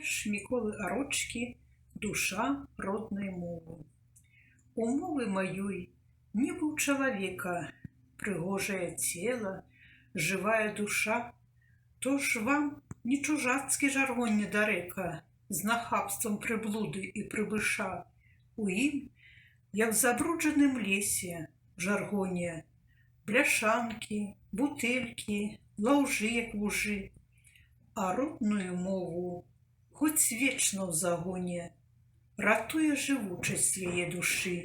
Верш Миколы Арочки «Душа родной мовы». У мовы маёй нібы ў чалавека прыгожае цела, жывая душа, то ж вам не чужацкі жаргон недарэка з нахабствам прыблуды і прыбыша. У ім, як в забруджаным лесе, жаргоне, бляшанкі, бутэлькі, лаўжы, як вужы, а родную мову хоць вечна ў загоне ратуе жывучасць яе душы.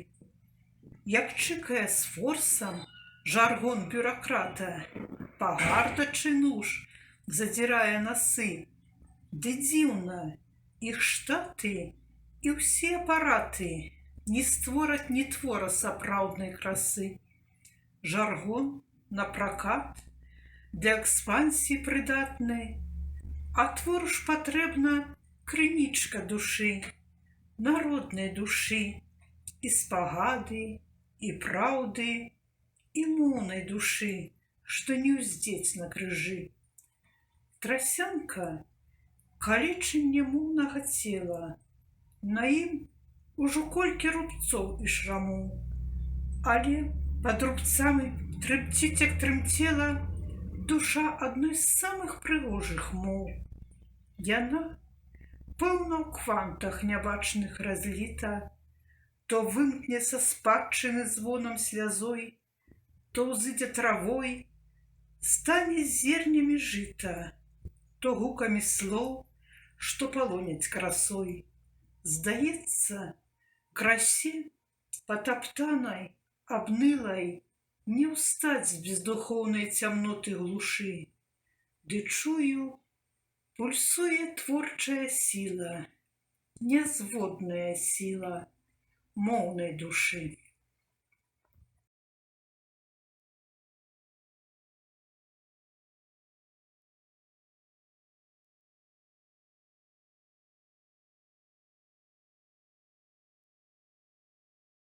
Як чыкае з форсам жаргон бюракрата, пагарда чи нуж задзірае насы, ды дзіўна, іх штаты і ўсе апараты не створаць ні твора сапраўднай красы. Жаргон на пракат для экспансіі прыдатны, а твору ж патрэбна крынічка душы, народнай душы, і спагады, і праўды, і моўнай душы, што не ўздзець на крыжы. Трасянка калечанне моўнага цела, на ім ужо колькі рубцоў і шрамоў, але пад рубцамі трымціць, як трымцела душа адной з самых прыгожых моў. Яна пэўна ў квантах нябачных разліта, то вымкне са спадчыны звонам слязой, то ўзыдзе травой, стане зернямі жыта, то гукамі слоў, што палоняць красой. Здаецца, красе патаптанай, абнылай не ўстаць з бездухоўнай цямноты глушы. Ды чую, пульсуе творчая сіла, нязводная сіла моўнай душы.